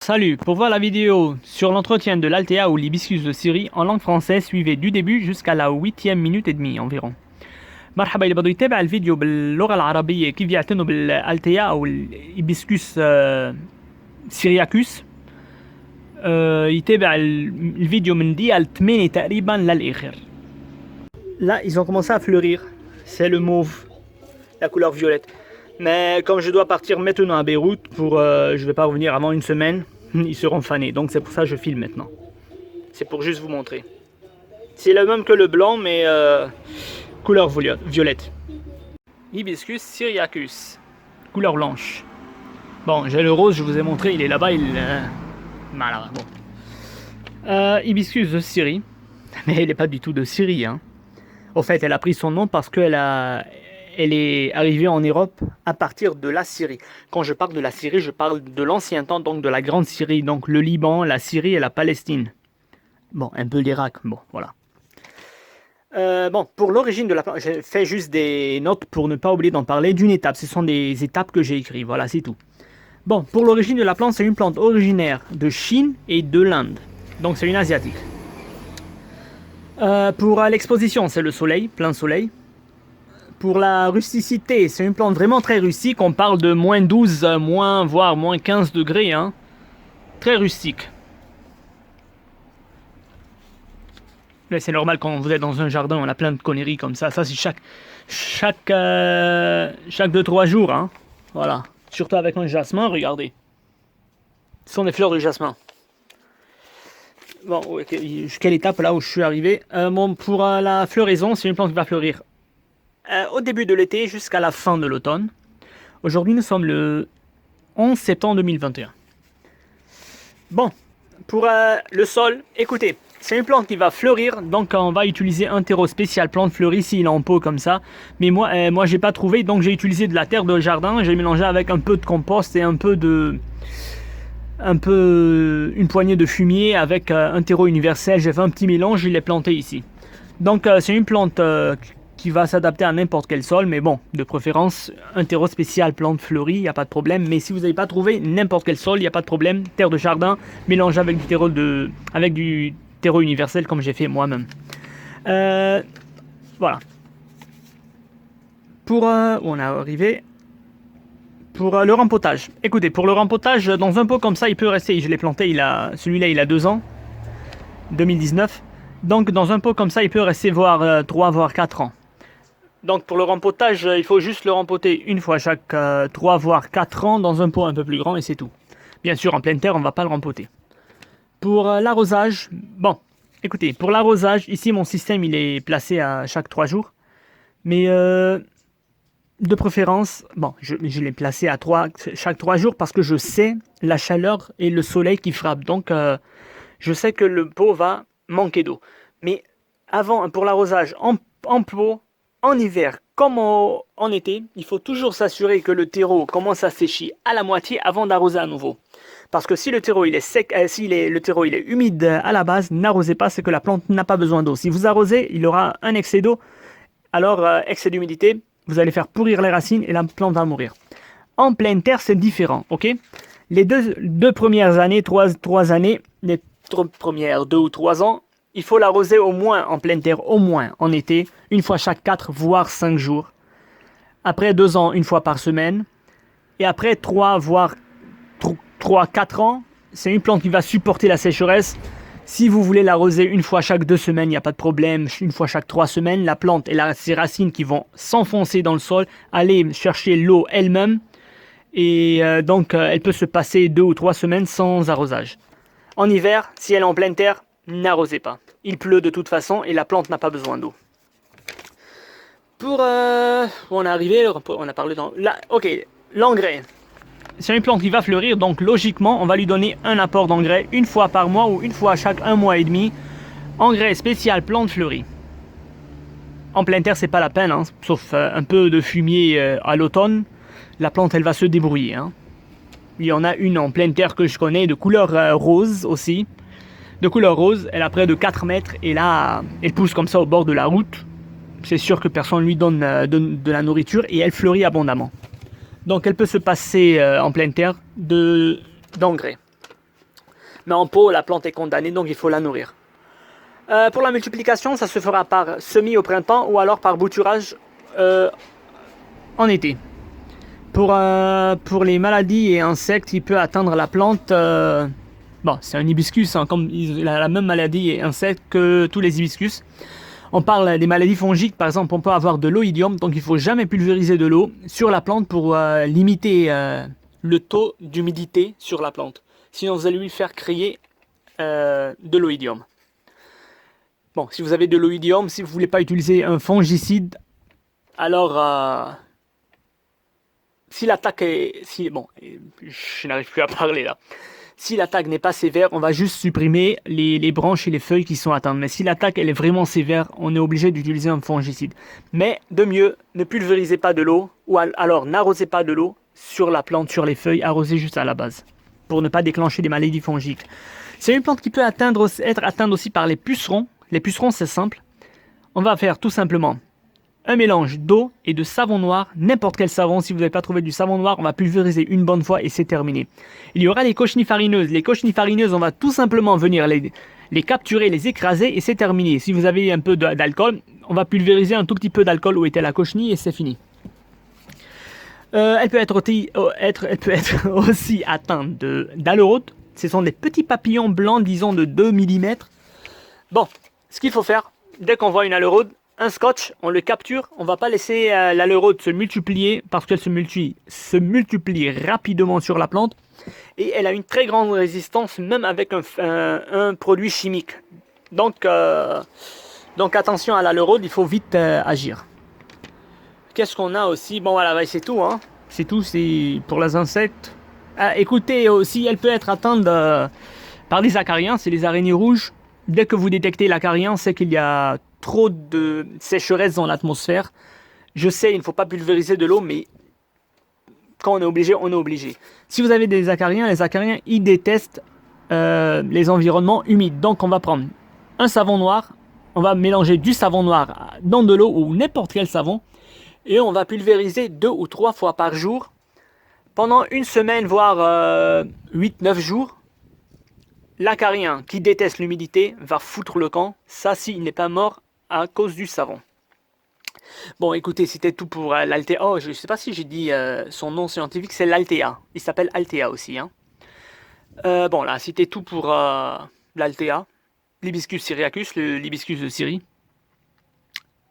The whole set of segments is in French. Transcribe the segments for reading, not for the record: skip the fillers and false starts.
salut, pour voir la vidéo sur l'entretien de l'Altea ou l'hibiscus de Syrie en langue française, suivez du début jusqu'à la 8e minute et demie environ. مرحبا اللي بده يتابع الفيديو باللغة العربية كيف يعتنوا بالألتيا أو الهيبسكس سيرياكوس يتابع الفيديو من دقيقة 8 تقريبا للآخر. Là, ils ont commencé à fleurir. C'est le mauve, la couleur violette. Mais comme je dois partir maintenant à Beyrouth, je vais pas revenir avant une semaine, ils seront fanés. Donc c'est pour ça que je filme maintenant. C'est pour juste vous montrer. C'est le même que le blanc, mais couleur violette. Hibiscus syriacus, couleur blanche. Bon, j'ai le rose, je vous ai montré, il est là-bas, voilà, bon. Hibiscus de Syrie, mais elle n'est pas du tout de Syrie, hein. Au fait, elle a pris son nom parce qu'elle est arrivée en Europe à partir de la Syrie. Quand je parle de la Syrie, je parle de l'ancien temps, donc de la grande Syrie, donc le Liban, la Syrie et la Palestine. Bon, un peu l'Irak, bon, voilà. Bon, pour l'origine de la plante, j'ai fait juste des notes pour ne pas oublier d'en parler d'une étape. Ce sont des étapes que j'ai écrites, voilà, c'est tout. Bon, pour l'origine de la plante, c'est une plante originaire de Chine et de l'Inde. Donc c'est une asiatique. Pour l'exposition, c'est le soleil, plein soleil. Pour la rusticité, c'est une plante vraiment très rustique. On parle de moins 12, voire moins 15 degrés. Hein. Très rustique. Mais c'est normal quand vous êtes dans un jardin, on a plein de conneries comme ça. Ça, c'est chaque 2-3 jours. Hein. Voilà. Surtout avec un jasmin, regardez. Ce sont des fleurs de jasmin. Bon, quelle étape là où je suis arrivé. Bon, pour la floraison, c'est une plante qui va fleurir au début de l'été jusqu'à la fin de l'automne. Aujourd'hui, nous sommes le 11 septembre 2021. Bon, pour le sol, écoutez, c'est une plante qui va fleurir, donc on va utiliser un terreau spécial plante fleurie s'il est en pot comme ça. Mais moi j'ai pas trouvé, donc j'ai utilisé de la terre de jardin, j'ai mélangé avec un peu de compost et une poignée de fumier avec un terreau universel. J'ai fait un petit mélange, je l'ai planté ici. Donc c'est une plante qui va s'adapter à n'importe quel sol, mais bon, de préférence un terreau spécial plante fleurie, il n'y a pas de problème. Mais si vous n'avez pas trouvé n'importe quel sol, il n'y a pas de problème. Terre de jardin mélangée avec du terreau universel comme j'ai fait moi-même. Voilà. Pour où on est arrivé. Pour le rempotage. Écoutez, pour le rempotage, dans un pot comme ça, il peut rester. Je l'ai planté, celui-là, il a 2 ans. 2019. Donc, dans un pot comme ça, il peut rester 3 voire 4 ans. Donc, pour le rempotage, il faut juste le rempoter une fois chaque 3 voire 4 ans dans un pot un peu plus grand et c'est tout. Bien sûr, en pleine terre, on ne va pas le rempoter. Pour l'arrosage, bon, écoutez, pour l'arrosage, ici, mon système, il est placé à chaque 3 jours. Mais de préférence, bon, je l'ai placé à chaque 3 jours parce que je sais la chaleur et le soleil qui frappe. Donc, je sais que le pot va manquer d'eau. Mais avant, pour l'arrosage en pot, en hiver comme en été, il faut toujours s'assurer que le terreau commence à sécher à la moitié avant d'arroser à nouveau. Parce que si le terreau il est sec, le terreau il est humide à la base, n'arrosez pas, c'est que la plante n'a pas besoin d'eau. Si vous arrosez, il aura un excès d'eau, alors excès d'humidité, vous allez faire pourrir les racines et la plante va mourir. En pleine terre, c'est différent, ok? Les deux premières années, 3 années, les premières 2 ou 3 ans, il faut l'arroser au moins en pleine terre, au moins en été, une fois chaque 4 voire 5 jours. Après 2 ans, une fois par semaine. Et après 3 voire 4 ans, c'est une plante qui va supporter la sécheresse. Si vous voulez l'arroser une fois chaque 2 semaines, il n'y a pas de problème. Une fois chaque 3 semaines, la plante et ses racines qui vont s'enfoncer dans le sol, aller chercher l'eau elle-même. Et donc, elle peut se passer 2 ou 3 semaines sans arrosage. En hiver, si elle est en pleine terre, n'arrosez pas. Il pleut de toute façon et la plante n'a pas besoin d'eau. Pour... on est arrivé, on a parlé dans... Là, ok, l'engrais. C'est une plante qui va fleurir, donc logiquement, on va lui donner un apport d'engrais une fois par mois ou une fois chaque 1 mois et demi. Engrais spécial plante fleurie. En pleine terre, c'est pas la peine, hein, sauf un peu de fumier à l'automne. La plante, elle va se débrouiller. Hein. Il y en a une en pleine terre que je connais, de couleur rose aussi. De couleur rose, elle a près de 4 mètres et là, elle pousse comme ça au bord de la route. C'est sûr que personne ne lui donne de la nourriture et elle fleurit abondamment. Donc elle peut se passer en pleine terre d'engrais. Mais en pot, la plante est condamnée, donc il faut la nourrir. Pour la multiplication, ça se fera par semis au printemps ou alors par bouturage en été. Pour les maladies et insectes, il peut atteindre la plante. Bon, c'est un hibiscus, hein, comme il a la même maladie et insectes que tous les hibiscus. On parle des maladies fongiques, par exemple, on peut avoir de l'oïdium, donc il ne faut jamais pulvériser de l'eau sur la plante pour limiter le taux d'humidité sur la plante. Sinon, vous allez lui faire créer de l'oïdium. Bon, si vous avez de l'oïdium, si vous ne voulez pas utiliser un fongicide, alors si l'attaque est... bon, je n'arrive plus à parler là. Si l'attaque n'est pas sévère, on va juste supprimer les branches et les feuilles qui sont atteintes. Mais si l'attaque elle est vraiment sévère, on est obligé d'utiliser un fongicide. Mais de mieux, ne pulvérisez pas de l'eau, ou alors n'arrosez pas de l'eau sur la plante, sur les feuilles, arrosez juste à la base, pour ne pas déclencher des maladies fongiques. C'est une plante qui peut être atteinte aussi par les pucerons. Les pucerons, c'est simple. On va faire tout simplement un mélange d'eau et de savon noir, n'importe quel savon. Si vous n'avez pas trouvé du savon noir, on va pulvériser une bonne fois et c'est terminé. Il y aura les cochenilles farineuses. Les cochenilles farineuses, on va tout simplement venir les capturer, les écraser et c'est terminé. Si vous avez un peu d'alcool, on va pulvériser un tout petit peu d'alcool où était la cochenille et c'est fini. Elle peut être aussi atteinte d'aleurode. Ce sont des petits papillons blancs, disons de 2 mm. Bon, ce qu'il faut faire, dès qu'on voit une aleurode, un scotch, on le capture, on ne va pas laisser l'aleurode se multiplier parce qu'elle se multiplie rapidement sur la plante et elle a une très grande résistance même avec un produit chimique. Donc attention à l'aleurode, il faut vite agir. Qu'est-ce qu'on a aussi? Bon voilà, c'est tout. Hein. C'est tout, c'est pour les insectes. Écoutez, aussi, elle peut être atteinte par des acariens, c'est les araignées rouges. Dès que vous détectez l'acarien, c'est qu'il y a trop de sécheresse dans l'atmosphère. Je sais, il ne faut pas pulvériser de l'eau, mais quand on est obligé, on est obligé. Si vous avez des acariens, les acariens, ils détestent les environnements humides. Donc, on va prendre un savon noir, on va mélanger du savon noir dans de l'eau ou n'importe quel savon, et on va pulvériser 2 ou 3 fois par jour pendant une semaine, voire 8-9 jours. L'acarien qui déteste l'humidité va foutre le camp, ça s'il n'est pas mort à cause du savon. Bon écoutez, c'était tout pour l'Altea. Oh, je ne sais pas si j'ai dit son nom scientifique, c'est l'Altea. Il s'appelle Altea aussi. Hein. Bon là, c'était tout pour l'Altea, l'Hibiscus syriacus, l'hibiscus de Syrie.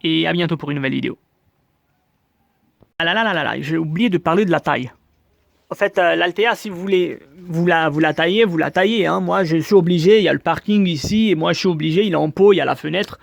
Et à bientôt pour une nouvelle vidéo. Ah là là là là, j'ai oublié de parler de la taille. En fait, l'Altea, si vous voulez, vous la taillez. Hein. Moi, je suis obligé, il y a le parking ici, et moi, je suis obligé, il est en pot, il y a la fenêtre.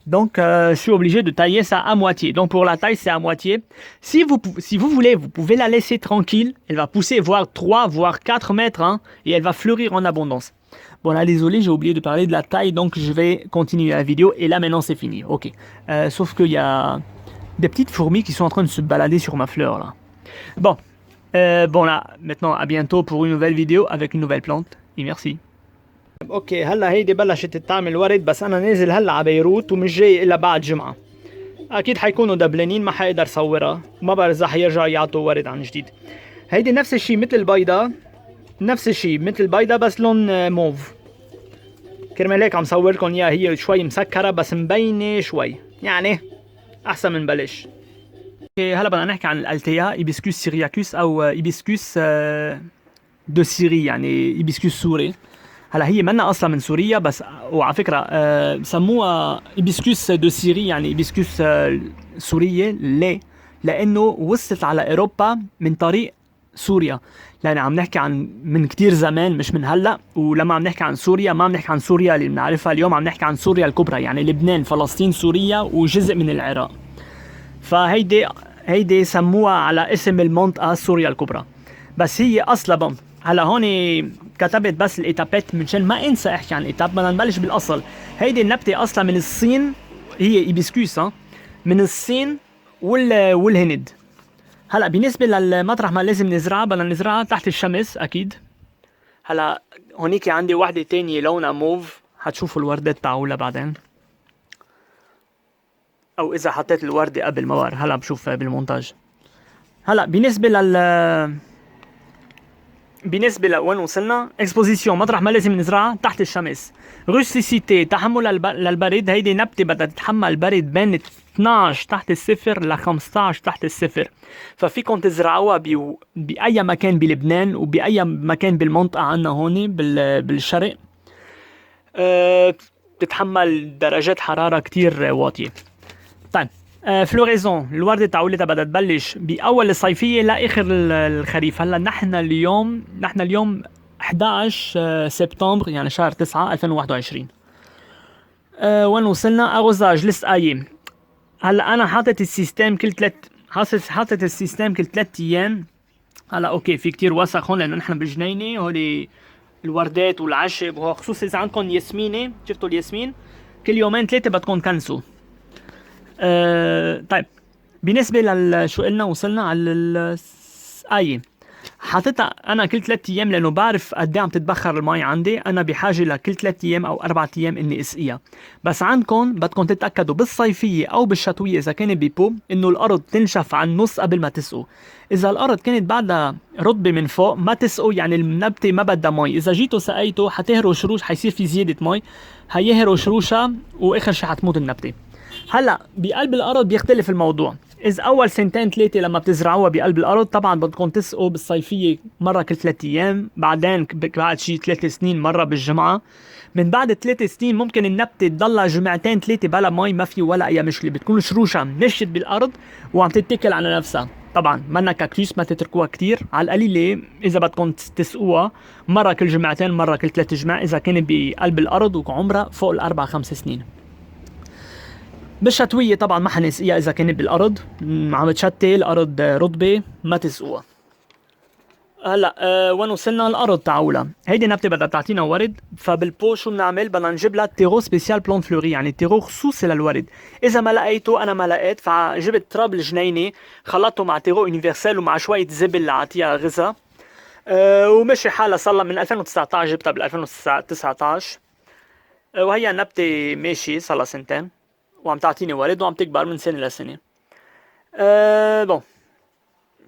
Donc, je suis obligé de tailler ça à moitié. Donc, pour la taille, c'est à moitié. Si vous voulez, vous pouvez la laisser tranquille. Elle va pousser voire 3, voire 4 mètres, hein, et elle va fleurir en abondance. Bon, là, désolé, j'ai oublié de parler de la taille, donc je vais continuer la vidéo. Et là, maintenant, c'est fini. Ok. Sauf qu'il y a des petites fourmis qui sont en train de se balader sur ma fleur, là. Bon. Bon là, maintenant à bientôt pour une nouvelle vidéo avec une nouvelle plante et merci. اوكي هلا هيدي بلشت تعمل ورد بس انا نازل هلا على بيروت ومش جاي الا بعد جمعة. اكيد حيكونوا دبلانين ما حقدر صورها وما بعرف اذا حيرجعوا يعطوا ورد عن جديد. هيدي نفس الشيء مثل البيضة، نفس الشيء مثل البيضة بس لون موف. كرمال هيك عم صور لكم اياها، هي شوي مسكرة بس مبينة شوي، يعني احسن من بلش. هلا بدنا نحكي عن الالتيا ايبسكوس سيرياكوس او ايبسكوس دو سيري، يعني ايبسكوس سوري. هلا هي منا اصلا من سوريا بس، وعلى فكره سموها ايبسكوس دو سيري يعني ايبسكوس سوريه. ليه؟ لانه وصلت على اوروبا من طريق سوريا، لان عم نحكي عن من كتير زمان مش من هلا. ولما عم نحكي عن سوريا ما عم نحكي عن سوريا اللي بنعرفها اليوم، عم نحكي عن سوريا الكبرى، يعني لبنان فلسطين سوريا وجزء من العراق. فهيدي سموها على اسم المنطقة سوريا الكبرى، بس هي أصلا بم. هلا هون كتبت بس الإتابات منشان ما انسى احكي عن الإتاب. بدنا نبلش بالأصل. هيدي النبتة أصلا من الصين، هي إيبسكوس من الصين والهند. هلا بالنسبة للمطرح ما لازم نزرعها، بدنا نزرعها تحت الشمس أكيد. هلا هونيك عندي وحدة تانية لونها موف، هتشوفوا الوردات تاعولها بعدين، او اذا حطيت الوردة قبل ما بعرف، هلا بشوف بالمونتاج. هلا بالنسبة بالنسبة لوين وصلنا اكسبوزيسيون مطرح ما لازم نزرعها تحت الشمس. روستيسيتي تحمل للبرد، هيدي نبتة بدها تتحمل برد بين 12 تحت الصفر ل 15 تحت الصفر، ففيكم تزرعوها بأي مكان بلبنان وبأي مكان بالمنطقة عنا هون بالشرق. بتتحمل درجات حرارة كتير واطية. طيب فلوريزون الوردة تاعولتها بدها تبلش بأول الصيفية لآخر الخريف. هلا نحن اليوم 11 سبتمبر يعني شهر 9 2021. وين وصلنا؟ أغوزاج لسقاية. هلا أنا حاطط السيستم كل 3 أيام. هلا أوكي في كتير وسخ هون لأنه نحن بالجنينة، هولي الوردات والعشب، وهو خصوصي إذا عندكم ياسمينة، شفتوا الياسمين كل 2-3 بدكم تكنسوا. طيب بالنسبة شو قلنا وصلنا على السقاية. حاططها أنا كل 3 أيام لأنه بعرف قد ايه عم تتبخر المي عندي. أنا بحاجة لكل 3 أيام أو 4 أيام إني أسقيها. بس عندكم بدكم تتأكدوا بالصيفية أو بالشتوية إذا كان بيبو إنه الأرض تنشف عن نص قبل ما تسقوا. إذا الأرض كانت بعدها رطبة من فوق ما تسقوا، يعني النبتة ما بدها مي. إذا جيتوا سقيتوا حتهرش روش، حيصير في زيادة مي، هيهرش روشها وآخر شي حتموت النبتة. هلا بقلب الأرض بيختلف الموضوع. إذا أول 2-3 لما بتزرعوها بقلب الأرض طبعا بدكم تسقوا بالصيفية مرة كل 3 أيام، بعدين بعد شي 3 سنين مرة بالجمعة. من بعد 3 سنين ممكن النبتة تضلها 2-3 بلا مي، ما في ولا أي مشكلة، بتكون شروشها مشيت بالأرض وعم تتكل على نفسها. طبعا منا كاكتوس ما تتركوها كتير، على القليلة إذا بدكم تسقوها مرة كل 2 مرة كل 3 جمع إذا كان بقلب الأرض وعمرها فوق 4-5 سنين. بالشتوية طبعا ما حنسقيها إذا كانت بالأرض عم تشتي الأرض رطبة، ما تسقوها. هلا وين وصلنا؟ الأرض تاعولها. هيدي نبتة بدها تعطينا ورد، فبالبو شو بنعمل؟ بدنا نجيب لها تيرو سبيسيال بلون فلوري، يعني تيرو خصوصي للورد. إذا ما لقيته، أنا ما لقيت، فجبت تراب الجنينة خلطته مع تيرو يونيفرسال ومع شوية زبل لعطيها غذاء. ومشي حالها صار من 2019، جبتها بال 2019. وهي نبتة ماشي صار لها 2 وعم تعطيني ورد وعم تكبر من سنة لسنة. بون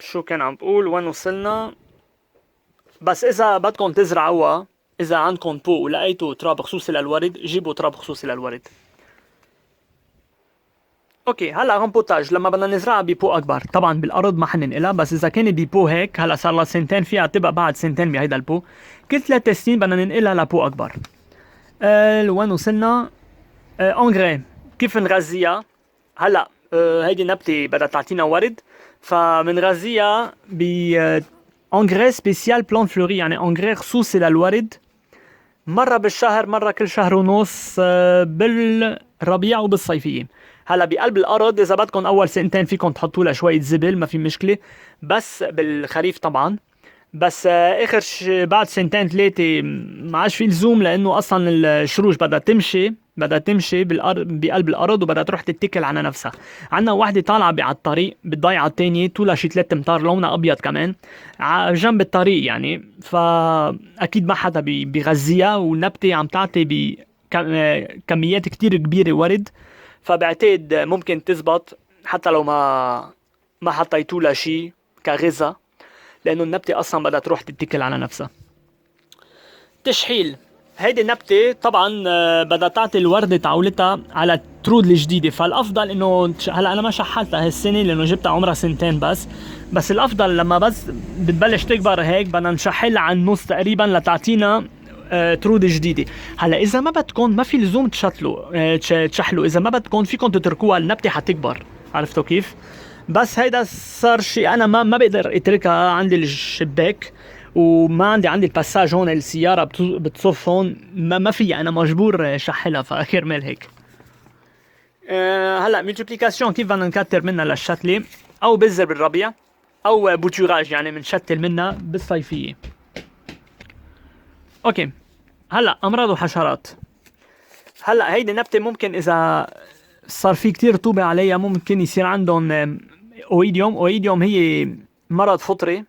شو كان عم بقول؟ وين وصلنا؟ بس إذا بدكم تزرعوها، إذا عندكم بو ولقيتوا تراب خصوصي للورد، جيبوا تراب خصوصي للورد. اوكي هلا رامبوتاج لما بدنا نزرعها ببو اكبر، طبعا بالارض ما حننقلها، بس اذا كان ببو هيك هلا صار لها 2 فيها تبقى بعد 2 بهيدا البو، كل 3 سنين بدنا ننقلها لبو اكبر. وين وصلنا؟ انغري كيف نغذيها؟ هلا هيدي نبتة بدها تعطينا ورد، فمنغذيها ب انغري سبيسيال بلون فلوري، يعني انغري خصوصي للورد، مرة بالشهر، مرة كل شهر ونص، بالربيع وبالصيفية. هلا بقلب الأرض إذا بدكم أول 2 فيكم تحطوا لها شوية زبل، ما في مشكلة، بس بالخريف طبعا. بس آخر بعد 2-3 ما عادش في لزوم، لأنه أصلا الشروش بدها تمشي بقلب الأرض وبدها تروح تتكل على نفسها. عنا واحدة طالعة على الطريق بتضيع التانية طولها شي 3 أمتار، لونها أبيض كمان جنب الطريق يعني، فأكيد ما حدا بيغذيها، والنبتة عم تعطي بكميات كتير كبيرة ورد، فبعتقد ممكن تزبط حتى لو ما حطيتوا لها شي كغذاء، لأنه النبتة أصلا بدها تروح تتكل على نفسها. تشحيل هيدي النبتة طبعا بدها تعطي الوردة تعولتها على الترود الجديدة، فالأفضل إنه هلا أنا ما شحلتها هالسنة لأنه جبتها عمرها 2 بس الأفضل لما بس بتبلش تكبر هيك بدنا نشحلها عن النص تقريبا لتعطينا ترود جديدة. هلا إذا ما بدكم ما في لزوم تشحلوا، إذا ما بدكم فيكم تتركوها النبتة حتكبر، عرفتوا كيف؟ بس هيدا صار شيء أنا ما بقدر أتركها عندي الشباك، وما عندي الباساج هون، السيارة بتصف هون، ما في، أنا مجبور شحلها، فكرمال هيك. هلا ملتيبليكاسيون كيف بدنا نكتر منها للشتلة؟ أو بذر بالربيع، أو بوتوراج يعني منشتل منها بالصيفية. أوكي هلا أمراض وحشرات. هلا هيدي نبتة ممكن إذا صار في كتير رطوبة عليها ممكن يصير عندهم أويديوم هي مرض فطري،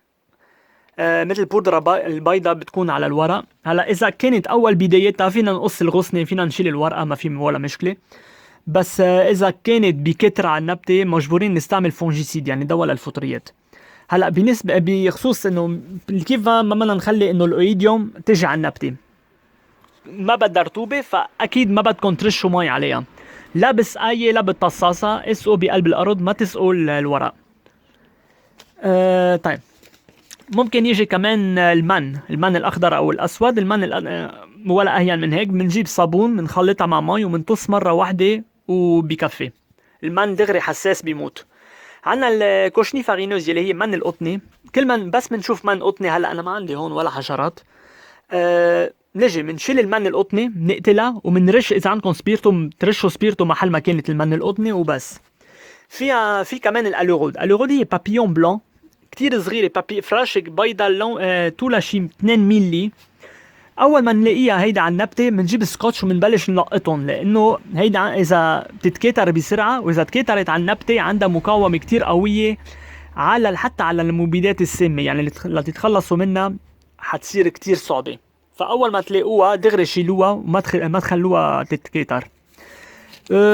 مثل بودرة البيضة بتكون على الورق. هلا إذا كانت أول بدايتها فينا نقص الغصنة، فينا نشيل الورقة، ما في ولا مشكلة. بس إذا كانت بكترة على النبتة مجبورين نستعمل فونجيسيد، يعني دواء للفطريات. هلا بالنسبه بخصوص انه كيف ما بدنا نخلي انه الاويديوم تجي على النبته، ما بدها رطوبه، فاكيد ما بدكم ترشوا مي عليها، لا بسقايه لا بالطصاصه، اسقوا بقلب الارض، ما تسقوا الورق. طيب ممكن يجي كمان المن الاخضر او الاسود. ولا اهين من هيك، بنجيب صابون بنخلطها مع مي وبنطص مره واحده وبكفي. المن دغري حساس بيموت. عنا الكوشني فارينوز اللي هي من القطني. كل من بس بنشوف من قطني، هلا انا ما عندي هون ولا حشرات، نجي بنشيل المن القطني بنقتلها وبنرش. اذا عندكم سبيرتو بترشوا سبيرتو محل ما كانت المن القطني وبس. في كمان الالورود. الالورود هي بابيون بلون كتير صغيره، فراشك بيضة اللون، طولها شي 2 ملي. اول ما نلاقيها هيدا على النبته بنجيب سكوتش وبنبلش نلقطهم، لانه هيدا اذا بتتكاثر بسرعه، واذا تكاثرت على النبته عندها مقاومه كتير قويه حتى على المبيدات السامه، يعني اللي تتخلصوا منها حتصير كتير صعبه. فاول ما تلاقوها دغري شيلوها وما تخلوها تتكاثر.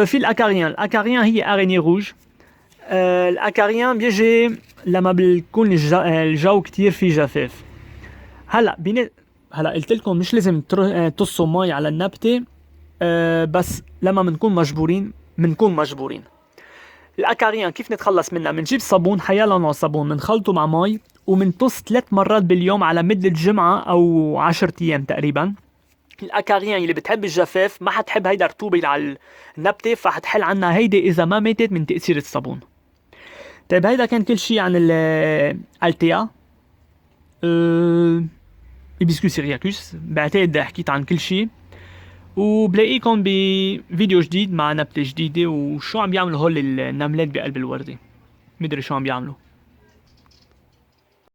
في الاكاريان هي اريني روج. الاكاريان بيجي لما بيكون الجو كتير فيه جفاف. هلا قلت لكم مش لازم تصوا مي على النبته، بس لما بنكون مجبورين. الاكاريان كيف نتخلص منها؟ بنجيب صابون، حيلا نوع صابون، بنخلطه مع مي وبنطص 3 مرات باليوم على مدة جمعة او 10 ايام تقريبا. الاكاريان اللي بتحب الجفاف ما حتحب هيدا رطوبة على النبتة، فحتحل عنها هيدي اذا ما ماتت من تأثير الصابون. طيب هيدا كان كل شيء عن الالتيا هيبسكوس سيرياكوس. بعتقد حكيت عن كل شيء، وبلاقيكم بفيديو جديد مع نبتة جديدة. وشو عم بيعملوا هول النملات بقلب الوردة؟ مدري شو عم بيعملوا.